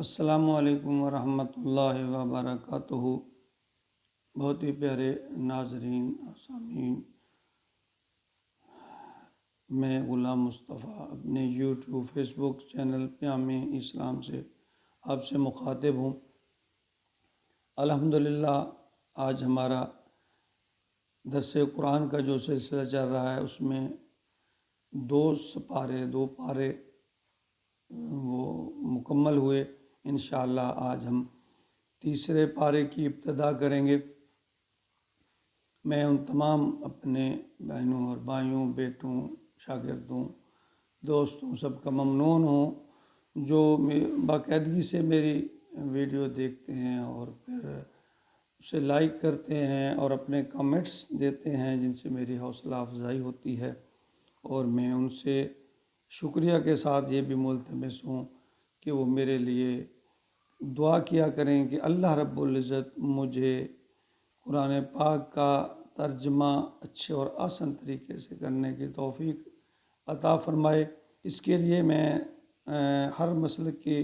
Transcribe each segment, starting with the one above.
السلام علیکم ورحمۃ اللہ وبرکاتہ۔ بہت ہی پیارے ناظرین اور سامعین، میں غلام مصطفیٰ اپنے یوٹیوب فیس بک چینل پیام اسلام سے آپ سے مخاطب ہوں۔ الحمدللہ آج ہمارا درس قرآن کا جو سلسلہ چل رہا ہے اس میں دو پارے وہ مکمل ہوئے۔ انشاءاللہ آج ہم تیسرے پارے کی ابتدا کریں گے۔ میں ان تمام اپنے بہنوں اور بھائیوں، بیٹوں، شاگردوں، دوستوں سب کا ممنون ہوں جو باقاعدگی سے میری ویڈیو دیکھتے ہیں اور پھر اسے لائک کرتے ہیں اور اپنے کمنٹس دیتے ہیں، جن سے میری حوصلہ افزائی ہوتی ہے، اور میں ان سے شکریہ کے ساتھ یہ بھی ملتمس ہوں کہ وہ میرے لیے دعا کیا کریں کہ اللہ رب العزت مجھے قرآن پاک کا ترجمہ اچھے اور آسان طریقے سے کرنے کی توفیق عطا فرمائے۔ اس کے لیے میں ہر مسلک کی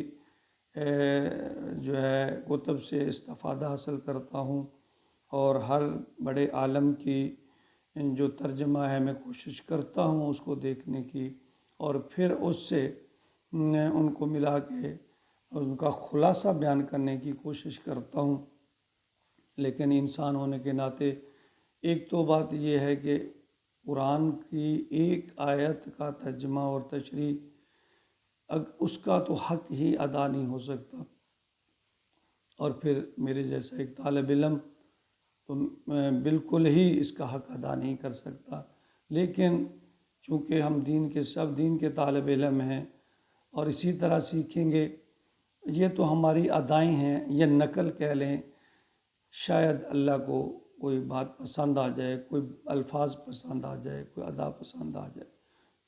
جو ہے کتب سے استفادہ حاصل کرتا ہوں، اور ہر بڑے عالم کی جو ترجمہ ہے میں کوشش کرتا ہوں اس کو دیکھنے کی، اور پھر اس سے ان کو ملا کے ان کا خلاصہ بیان کرنے کی کوشش کرتا ہوں۔ لیکن انسان ہونے کے ناطے ایک تو بات یہ ہے کہ قرآن کی ایک آیت کا ترجمہ اور تشریح اس کا تو حق ہی ادا نہیں ہو سکتا، اور پھر میرے جیسا ایک طالب علم تو بالکل ہی اس کا حق ادا نہیں کر سکتا۔ لیکن چونکہ ہم دین کے طالب علم ہیں اور اسی طرح سیکھیں گے، یہ تو ہماری ادائیں ہیں، یہ نقل کہہ لیں۔ شاید اللہ کو کوئی بات پسند آ جائے، کوئی الفاظ پسند آ جائے، کوئی ادا پسند آ جائے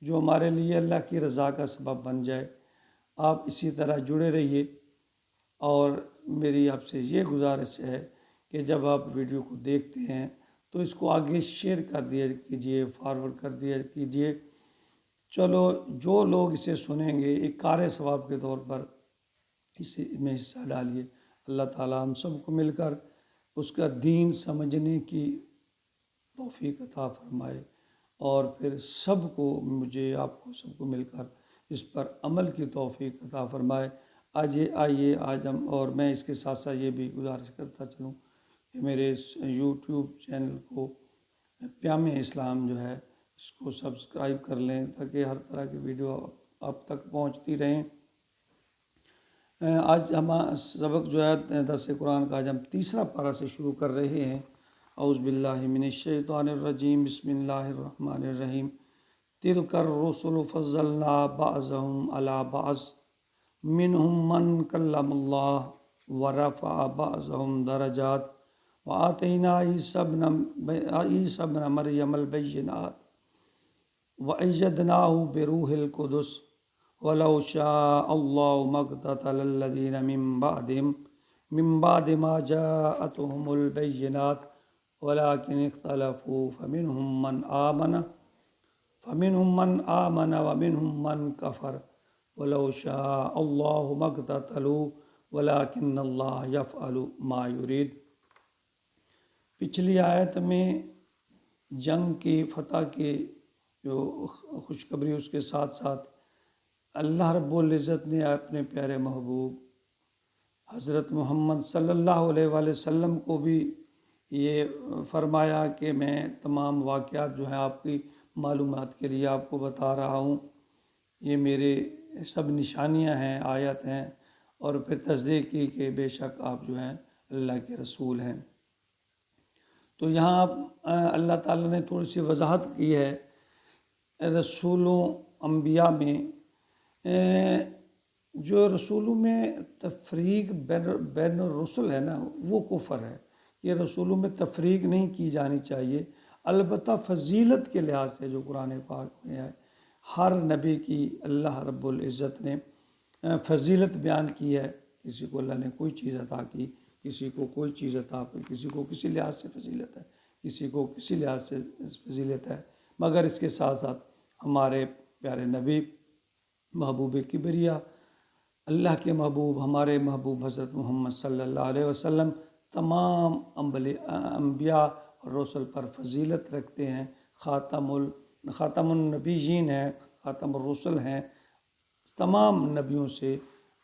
جو ہمارے لیے اللہ کی رضا کا سبب بن جائے۔ آپ اسی طرح جڑے رہیے، اور میری آپ سے یہ گزارش ہے کہ جب آپ ویڈیو کو دیکھتے ہیں تو اس کو آگے شیئر کر دیا کیجیے، فارورڈ کر دیا کیجیے۔ چلو جو لوگ اسے سنیں گے ایک کار ثواب کے طور پر اسے میں حصہ ڈالیے۔ اللہ تعالیٰ ہم سب کو مل کر اس کا دین سمجھنے کی توفیق عطا فرمائے، اور پھر سب کو، مجھے، آپ کو، سب کو مل کر اس پر عمل کی توفیق عطا فرمائے۔ آئیے آج ہم، اور میں اس کے ساتھ ساتھ یہ بھی گزارش کرتا چلوں کہ میرے اس یوٹیوب چینل کو پیام اسلام جو ہے اس کو سبسکرائب کر لیں تاکہ ہر طرح کی ویڈیو آپ تک پہنچتی رہیں۔ آج ہم سبق جو ہے درس قرآن کا آج ہم تیسرا پارہ سے شروع کر رہے ہیں۔ اعوذ باللہ من الشیطان الرجیم، بسم اللہ الرحمن الرحیم۔ تلک الرسل فضلنا بعضهم علی بعض منهم من کلم اللہ ورفع بعضهم درجات وآتینا عیسی ابن مریم البینات وأیدناہ بروح القدس وَلَوْ شَاءَ اللَّهُ مَا اقْتَتَلَ الَّذِينَ مِن بَعْدِ مَا جَاءَتْهُمُ الْبَيِّنَاتُ وَلَكِنِ اخْتَلَفُوا فَمِنْهُم مَّنْ آمَنَ وَمِنْهُم مَّنْ كَفَرَ وَلَوْ شَاءَ اللَّهُ مَا اقْتَتَلُوا وَلَكِنَّ اللَّهَ يَفْعَلُ مَا يُرِيدُ۔ پچھلی آیت میں جنگ کی فتح کی جو خوشخبری، اس کے ساتھ ساتھ اللہ رب العزت نے اپنے پیارے محبوب حضرت محمد صلی اللہ علیہ وآلہ وسلم کو بھی یہ فرمایا کہ میں تمام واقعات جو ہیں آپ کی معلومات کے لیے آپ کو بتا رہا ہوں، یہ میرے سب نشانیاں ہیں، آیت ہیں، اور پھر تصدیق کی کہ بے شک آپ جو ہیں اللہ کے رسول ہیں۔ تو یہاں اللہ تعالیٰ نے تھوڑی سی وضاحت کی ہے رسولوں، انبیاء میں جو رسولوں میں تفریق بین الرسل ہے نا، وہ کفر ہے۔ یہ رسولوں میں تفریق نہیں کی جانی چاہیے، البتہ فضیلت کے لحاظ سے جو قرآن پاک میں ہے، ہر نبی کی اللہ رب العزت نے فضیلت بیان کی ہے۔ کسی کو اللہ نے کوئی چیز عطا کی، کسی کو کوئی چیز عطا کی، کسی کو کسی لحاظ سے فضیلت ہے، کسی کو کسی لحاظ سے فضیلت ہے، مگر اس کے ساتھ ساتھ ہمارے پیارے نبی محبوب کبریا اللہ کے محبوب ہمارے محبوب حضرت محمد صلی اللہ علیہ وسلم تمام انبیاء اور رسل پر فضیلت رکھتے ہیں، خاتم النبیین ہیں، خاتم الرسل ہیں، تمام نبیوں سے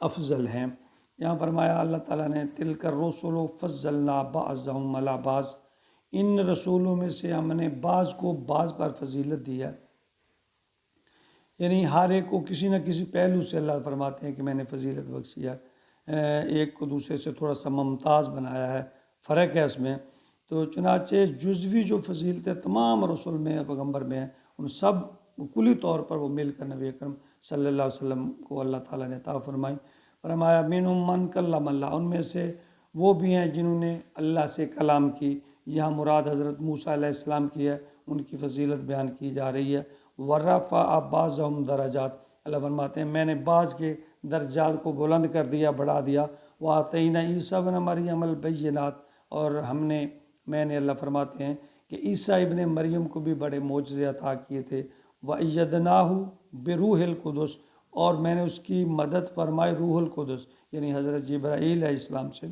افضل ہیں۔ یہاں فرمایا اللہ تعالیٰ نے تلک الرسل فضلنا بعضهم علی بعض، ان رسولوں میں سے ہم نے بعض کو بعض پر فضیلت دی ہے، یعنی ہر ایک کو کسی نہ کسی پہلو سے اللہ فرماتے ہیں کہ میں نے فضیلت بخشی ہے، ایک کو دوسرے سے تھوڑا سا ممتاز بنایا ہے، فرق ہے اس میں۔ تو چنانچہ جزوی جو فضیلتیں تمام رسول میں پیغمبر میں ہیں، ان سب کلی طور پر وہ مل کر نبی اکرم صلی اللہ علیہ وسلم کو اللہ تعالیٰ نے عطا فرمائی۔ فرمایا منہم من کلم اللہ، ان میں سے وہ بھی ہیں جنہوں نے اللہ سے کلام کی، یہاں مراد حضرت موسیٰ علیہ السلام کی ہے، ان کی فضیلت بیان کی جا رہی ہے۔ ورفع بعضهم درجات، اللہ فرماتے ہیں میں نے بعض کے درجات کو بلند کر دیا، بڑھا دیا۔ وآتینا عیسیٰ ابن مریم البینات، اور میں نے اللہ فرماتے ہیں کہ عیسیٰ ابن مریم کو بھی بڑے معجزے عطا کیے تھے۔ وَأَيَّدْنَاهُ بِرُوحِ الْقُدُسِ، اور میں نے اس کی مدد فرمائی روح القدس یعنی حضرت جبرائیل علیہ السلام سے۔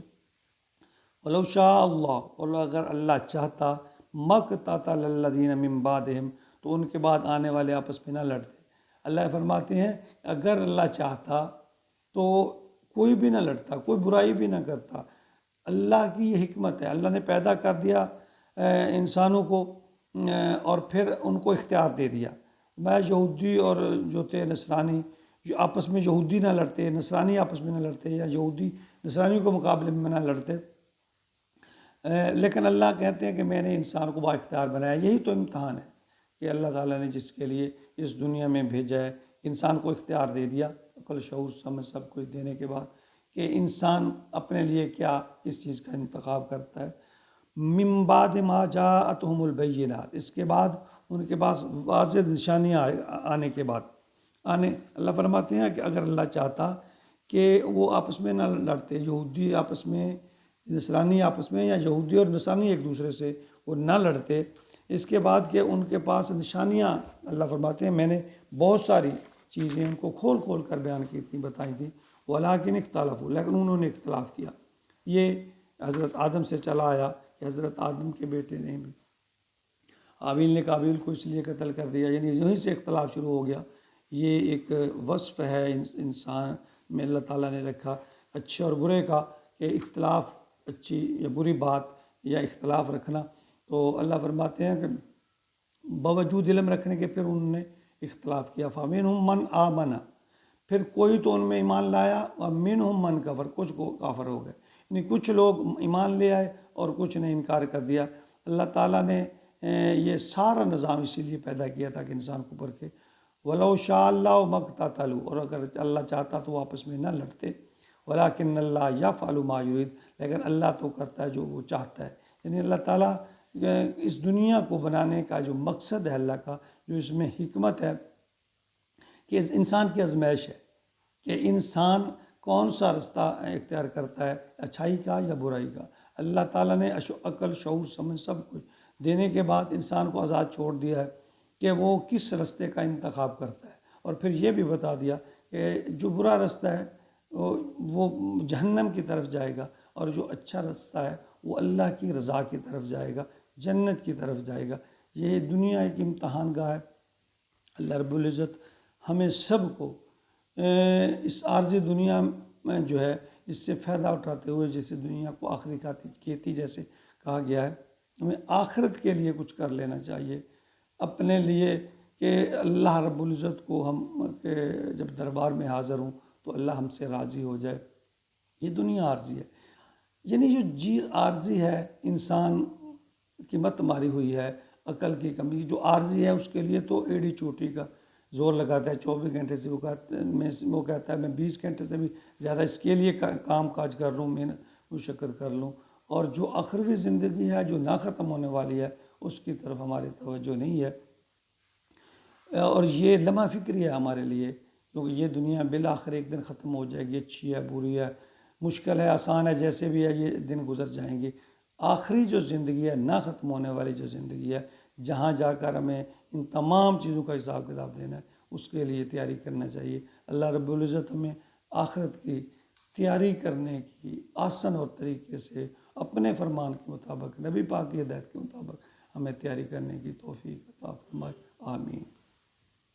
وَلَوْ شَاءَ اللَّهُ، اور اگر اللہ چاہتا، مَقْتَتَلَ الَّذِينَ مِن بَعْدِهِمْ، تو ان کے بعد آنے والے آپس میں نہ لڑتے۔ اللہ فرماتے ہیں اگر اللہ چاہتا تو کوئی بھی نہ لڑتا، کوئی برائی بھی نہ کرتا۔ اللہ کی یہ حکمت ہے، اللہ نے پیدا کر دیا انسانوں کو اور پھر ان کو اختیار دے دیا۔ میں یہودی اور جو تھے نصرانی، جو آپس میں یہودی نہ لڑتے، نصرانی آپس میں نہ لڑتے، یا یہودی نصرانیوں کے مقابلے میں نہ لڑتے، لیکن اللہ کہتے ہیں کہ میں نے انسان کو با اختیار بنایا۔ یہی تو امتحان ہے کہ اللہ تعالیٰ نے جس کے لیے اس دنیا میں بھیجا ہے، انسان کو اختیار دے دیا، عقل شعور سمجھ سب کچھ دینے کے بعد، کہ انسان اپنے لیے کیا کس چیز کا انتخاب کرتا ہے۔ من بعد ما جاءتهم البینات، اس کے بعد ان کے پاس واضح نشانیاں آنے کے بعد اللہ فرماتے ہیں کہ اگر اللہ چاہتا کہ وہ آپس میں نہ لڑتے، یہودی آپس میں، نصرانی آپس میں، یا یہودی اور نصرانی ایک دوسرے سے وہ نہ لڑتے، اس کے بعد کہ ان کے پاس نشانیاں، اللہ فرماتے ہیں میں نے بہت ساری چیزیں ان کو کھول کھول کر بیان کی تھیں، بتائی تھیں۔ وَلَٰكِنِ اخْتَلَفُوا، لیکن انہوں نے اختلاف کیا۔ یہ حضرت آدم سے چلا آیا کہ حضرت آدم کے بیٹے نے بھی، حابیل نے قابیل کو اس لیے قتل کر دیا، یعنی یہیں سے اختلاف شروع ہو گیا۔ یہ ایک وصف ہے انسان میں اللہ تعالیٰ نے رکھا اچھے اور برے کا، کہ اختلاف اچھی یا بری بات یا اختلاف رکھنا۔ تو اللہ فرماتے ہیں کہ باوجود علم رکھنے کے پھر انہوں نے اختلاف کیا۔ فَمِنْهُمْ مَنْ آمَنَ، پھر کوئی تو ان میں ایمان لایا، وَمِنْهُمْ مَنْ كَفَرَ، کچھ کو کافر ہو گئے، یعنی کچھ لوگ ایمان لے آئے اور کچھ نے انکار کر دیا۔ اللہ تعالیٰ نے یہ سارا نظام اسی لیے پیدا کیا تھا کہ انسان کو پرکھے۔ وَلَوْ شَاءَ اللَّهُ مَا اقْتَتَلُوا، اور اگر اللہ چاہتا تو وہ آپس میں نہ لڑتے۔ وَلَٰكِنَّ اللَّهَ يَفْعَلُ مَا يُرِيدُ، لیکن اللہ تو کرتا ہے جو وہ چاہتا ہے۔ یعنی اللہ تعالیٰ اس دنیا کو بنانے کا جو مقصد ہے اللہ کا، جو اس میں حکمت ہے، کہ انسان کی آزمائش ہے کہ انسان کون سا رستہ اختیار کرتا ہے، اچھائی کا یا برائی کا۔ اللہ تعالیٰ نے عقل شعور سمجھ سب کچھ دینے کے بعد انسان کو آزاد چھوڑ دیا ہے کہ وہ کس رستے کا انتخاب کرتا ہے، اور پھر یہ بھی بتا دیا کہ جو برا رستہ ہے وہ جہنم کی طرف جائے گا، اور جو اچھا رستہ ہے وہ اللہ کی رضا کی طرف جائے گا، جنت کی طرف جائے گا۔ یہ دنیا ایک امتحان گاہ ہے۔ اللہ رب العزت ہمیں سب کو اس عارضی دنیا میں جو ہے اس سے فائدہ اٹھاتے ہوئے، جیسے دنیا کو آخری کھیتی جیسے کہا گیا ہے، ہمیں آخرت کے لیے کچھ کر لینا چاہیے اپنے لیے، کہ اللہ رب العزت کو ہم کہ جب دربار میں حاضر ہوں تو اللہ ہم سے راضی ہو جائے۔ یہ دنیا عارضی ہے، یعنی جو چیز عارضی ہے، انسان کی مت ماری ہوئی ہے، عقل کی کمی، جو عارضی ہے اس کے لیے تو ایڑی چوٹی کا زور لگاتا ہے۔ 24 گھنٹے سے وہ کہتا ہے میں 20 گھنٹے سے بھی زیادہ اس کے لیے کام کاج کر لوں، محنت مشقت کر لوں، اور جو آخروی زندگی ہے جو نہ ختم ہونے والی ہے اس کی طرف ہماری توجہ نہیں ہے۔ اور یہ لمحہ فکری ہے ہمارے لیے، کیونکہ یہ دنیا بالآخر ایک دن ختم ہو جائے گی، اچھی ہے بری ہے، مشکل ہے آسان ہے، جیسے بھی ہے یہ دن گزر جائیں گے۔ آخری جو زندگی ہے، نہ ختم ہونے والی جو زندگی ہے، جہاں جا کر ہمیں ان تمام چیزوں کا حساب کتاب دینا ہے، اس کے لیے تیاری کرنا چاہیے۔ اللہ رب العزت ہمیں آخرت کی تیاری کرنے کی آسن اور طریقے سے اپنے فرمان کے مطابق، نبی پاک کی ہدایت کے مطابق ہمیں تیاری کرنے کی توفیق عطا فرمائے، آمین۔